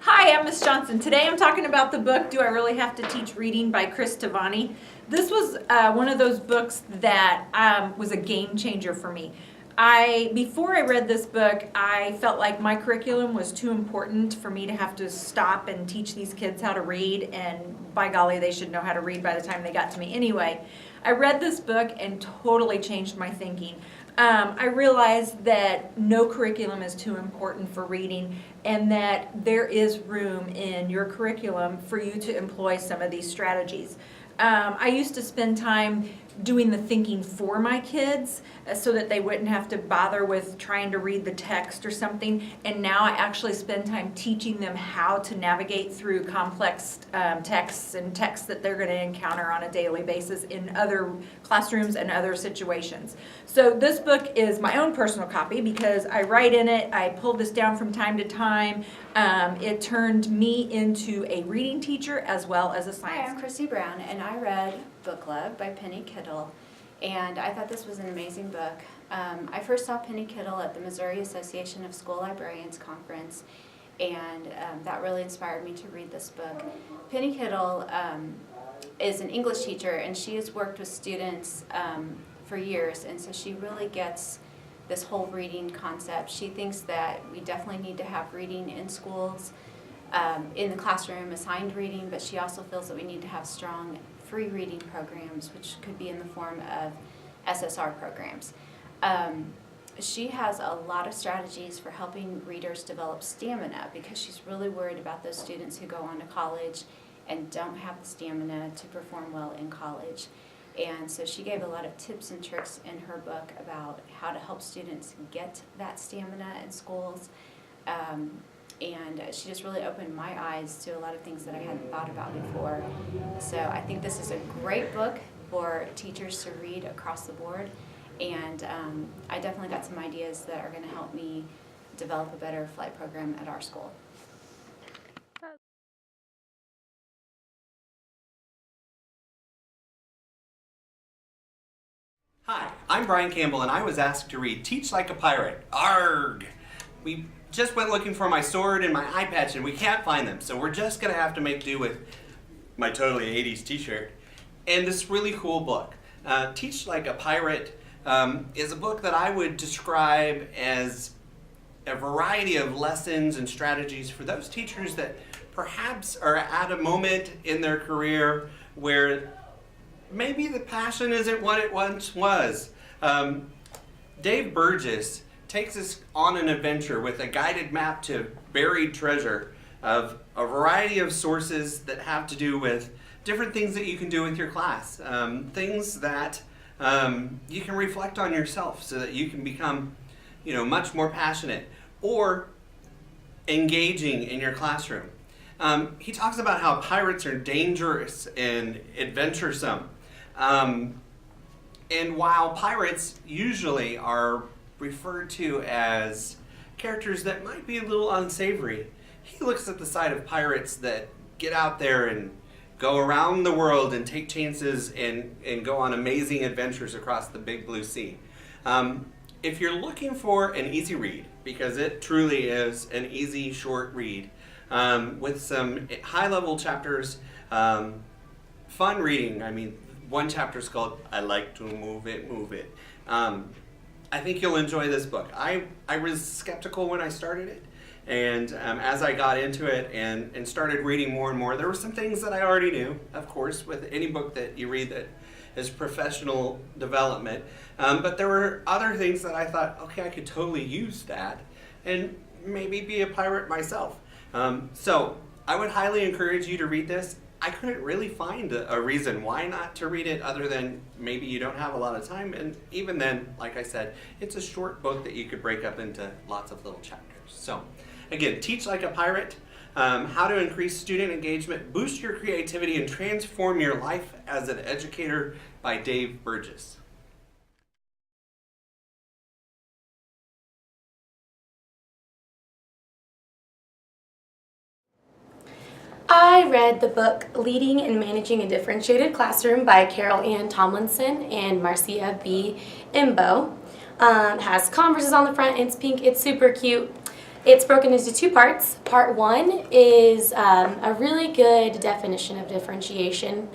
Hi, I'm Miss Johnson. Today I'm talking about the book, Do I Really Have to Teach Reading by Christie Brown. This was one of those books that was a game changer for me. Before I read this book, I felt like my curriculum was too important for me to have to stop and teach these kids how to read, and by golly, they should know how to read by the time they got to me anyway. I read this book and totally changed my thinking. I realized that no curriculum is too important for reading, and that there is room in your curriculum for you to employ some of these strategies. I used to spend time doing the thinking for my kids so that they wouldn't have to bother with trying to read the text or something, and now I actually spend time teaching them how to navigate through complex texts and texts that they're going to encounter on a daily basis in other classrooms and other situations. So this book is my own personal copy because I write in it. I pulled this down from time to time. It turned me into a reading teacher as well as a science. Hi, I'm Christie Brown, and I read Book Club by Penny Kittle, and I thought this was an amazing book. I first saw Penny Kittle at the Missouri Association of School Librarians Conference, and that really inspired me to read this book. Penny Kittle is an English teacher, and she has worked with students for years, and so she really gets this whole reading concept. She thinks that we definitely need to have reading in schools, in the classroom, assigned reading, but she also feels that we need to have strong free reading programs, which could be in the form of SSR programs. She has a lot of strategies for helping readers develop stamina, because she's really worried about those students who go on to college and don't have the stamina to perform well in college. And so she gave a lot of tips and tricks in her book about how to help students get that stamina in schools. And she just really opened my eyes to a lot of things that I hadn't thought about before. So I think this is a great book for teachers to read across the board, and I definitely got some ideas that are going to help me develop a better flight program at our school. Hi, I'm Brian Campbell, and I was asked to read Teach Like a Pirate. Arrgh! We just went looking for my sword and my eye patch, and we can't find them, so we're just going to have to make do with my totally 80s t-shirt and this really cool book. Teach Like a Pirate is a book that I would describe as a variety of lessons and strategies for those teachers that perhaps are at a moment in their career where maybe the passion isn't what it once was. Dave Burgess takes us on an adventure with a guided map to buried treasure of a variety of sources that have to do with different things that you can do with your class. Things that you can reflect on yourself so that you can become, much more passionate or engaging in your classroom. He talks about how pirates are dangerous and adventuresome. And while pirates usually are referred to as characters that might be a little unsavory, he looks at the side of pirates that get out there and go around the world and take chances and go on amazing adventures across the big blue sea. If you're looking for an easy read, because it truly is an easy, short read, with some high-level chapters, fun reading. I mean, one chapter is called I Like to Move It, Move It. I think you'll enjoy this book. I was skeptical when I started it, and as I got into it and started reading more and more, there were some things that I already knew, of course, with any book that you read that is professional development, but there were other things that I thought, okay, I could totally use that and maybe be a pirate myself. So I would highly encourage you to read this. I couldn't really find a reason why not to read it other than maybe you don't have a lot of time, and even then, like I said, it's a short book that you could break up into lots of little chapters. So again, Teach Like a Pirate, how to increase student engagement, boost your creativity, and transform your life as an educator by Dave Burgess. I read the book Leading and Managing a Differentiated Classroom by Carol Ann Tomlinson and Marcia B. Imbo. Has Converses on the front, it's pink, it's super cute. It's broken into two parts. Part one is a really good definition of differentiation.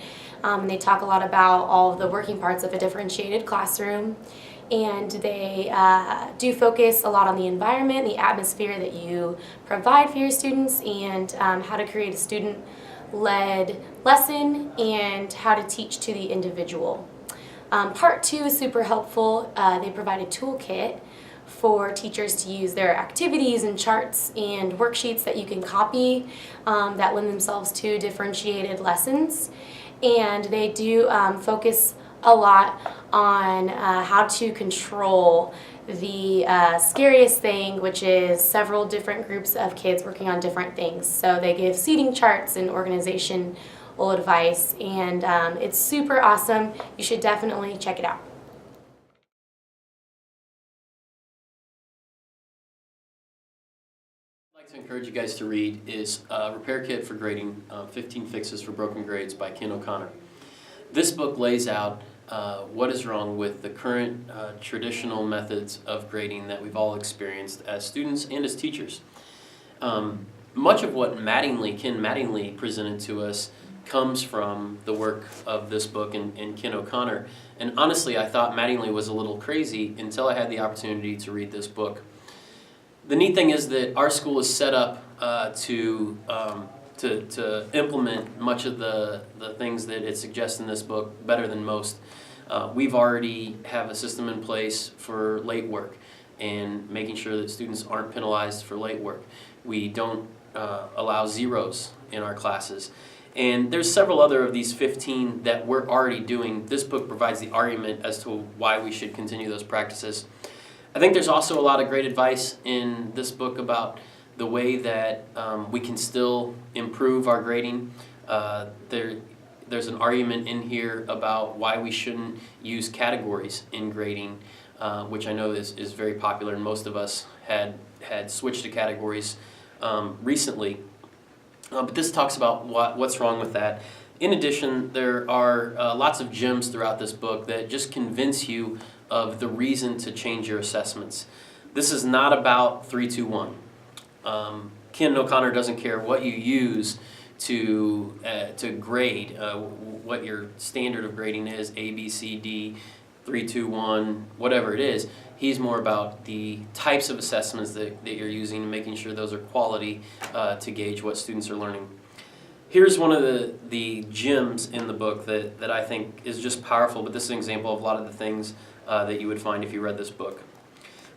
They talk a lot about all of the working parts of a differentiated classroom, and they do focus a lot on the environment, the atmosphere that you provide for your students, and how to create a student-led lesson and how to teach to the individual. Part two is super helpful. They provide a toolkit for teachers to use their activities and charts and worksheets that you can copy that lend themselves to differentiated lessons. And they do focus a lot on how to control the scariest thing, which is several different groups of kids working on different things. So they give seating charts and organizational advice, and it's super awesome. You should definitely check it out. I'd like to encourage you guys to read is Repair Kit for Grading, 15 Fixes for Broken Grades by Ken O'Connor. This book lays out what is wrong with the current traditional methods of grading that we've all experienced as students and as teachers. Much of what Ken Mattingly presented to us comes from the work of this book and Ken O'Connor. And honestly, I thought Mattingly was a little crazy until I had the opportunity to read this book. The neat thing is that our school is set up to implement much of the things that it suggests in this book better than most. We've already have a system in place for late work and making sure that students aren't penalized for late work. We don't allow zeros in our classes. And there's several other of these 15 that we're already doing. This book provides the argument as to why we should continue those practices. I think there's also a lot of great advice in this book about the way that we can still improve our grading. There's an argument in here about why we shouldn't use categories in grading, which I know is very popular, and most of us had switched to categories recently. But this talks about what's wrong with that. In addition, there are lots of gems throughout this book that just convince you of the reason to change your assessments. This is not about 3-2-1. Ken O'Connor doesn't care what you use to grade, what your standard of grading is, A, B, C, D, 3-2-1, whatever it is. He's more about the types of assessments that you're using and making sure those are quality to gauge what students are learning. Here's one of the gems in the book that I think is just powerful, but this is an example of a lot of the things that you would find if you read this book.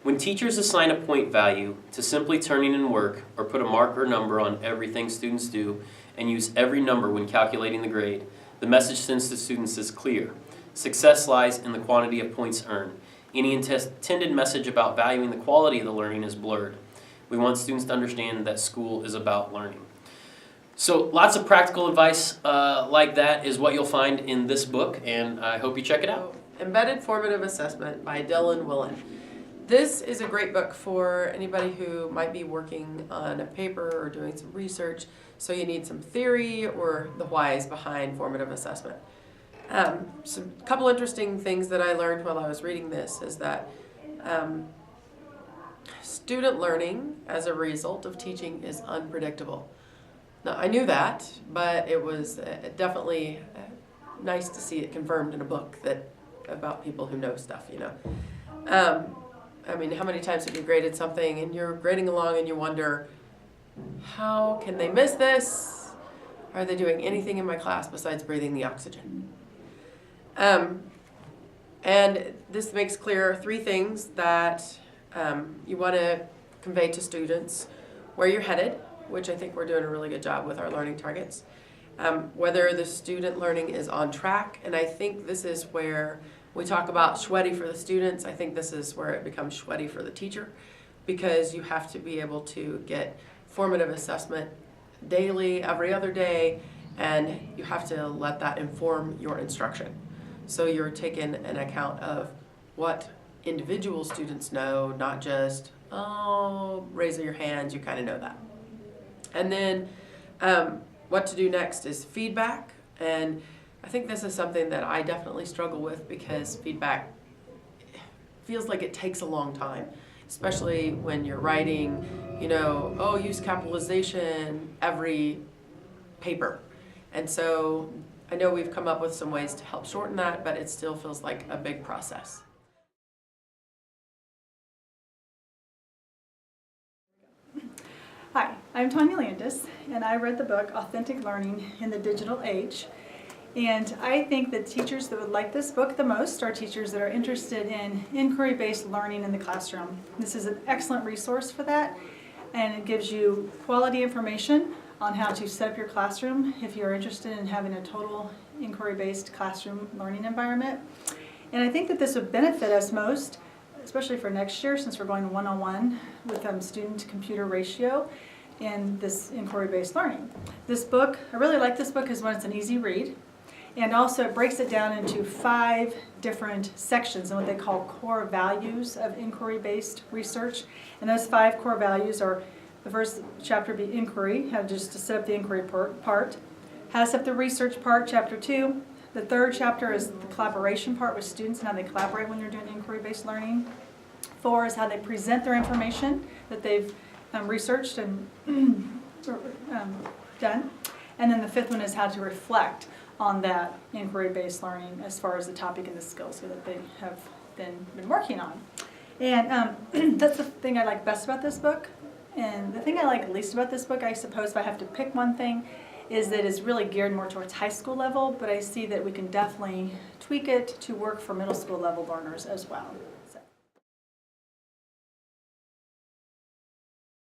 When teachers assign a point value to simply turning in work or put a mark or number on everything students do and use every number when calculating the grade, the message sent to students is clear. Success lies in the quantity of points earned. Any intended message about valuing the quality of the learning is blurred. We want students to understand that school is about learning. So lots of practical advice like that is what you'll find in this book, and I hope you check it out. Embedded Formative Assessment by Dylan Willen. This is a great book for anybody who might be working on a paper or doing some research, so you need some theory or the whys behind formative assessment. Some couple interesting things that I learned while I was reading this is that student learning as a result of teaching is unpredictable. Now, I knew that, but it was definitely nice to see it confirmed in a book about people who know stuff, you know. I mean, how many times have you graded something and you're grading along and you wonder, how can they miss this? Are they doing anything in my class besides breathing the oxygen? And this makes clear 3 things that you want to convey to students: where you're headed, which I think we're doing a really good job with our learning targets, whether the student learning is on track, and I think this is where we talk about sweaty for the students. I think this is where it becomes sweaty for the teacher, because you have to be able to get formative assessment daily, every other day, and you have to let that inform your instruction. So you're taking an account of what individual students know, not just, oh, raise your hands, you kind of know that. And then what to do next is feedback, and I think this is something that I definitely struggle with because feedback feels like it takes a long time. especially when you're writing, you know, oh, use capitalization every paper. And so I know we've come up with some ways to help shorten that, but it still feels like a big process. Hi, I'm Tonya Landes, and I read the book Authentic Learning in the Digital Age. And I think that teachers that would like this book the most are teachers that are interested in inquiry-based learning in the classroom. This is an excellent resource for that, and it gives you quality information on how to set up your classroom if you're interested in having a total inquiry-based classroom learning environment. And I think that this would benefit us most, especially for next year, since we're going one-on-one with student-to-computer ratio in this inquiry-based learning. This book, I really like this book because one, it's an easy read, and also it breaks it down into 5 different sections and what they call core values of inquiry-based research. And those 5 core values are, the first chapter would be inquiry, how just to set up the inquiry part, how to set up the research part, chapter 2. The third chapter is the collaboration part with students and how they collaborate when you're doing inquiry-based learning. 4 is how they present their information that they've researched and done. And then the 5th one is how to reflect on that inquiry-based learning as far as the topic and the skills that they have been working on. And that's the thing I like best about this book. And the thing I like least about this book, I suppose, if I have to pick one thing, is that it's really geared more towards high school level, but I see that we can definitely tweak it to work for middle school level learners as well.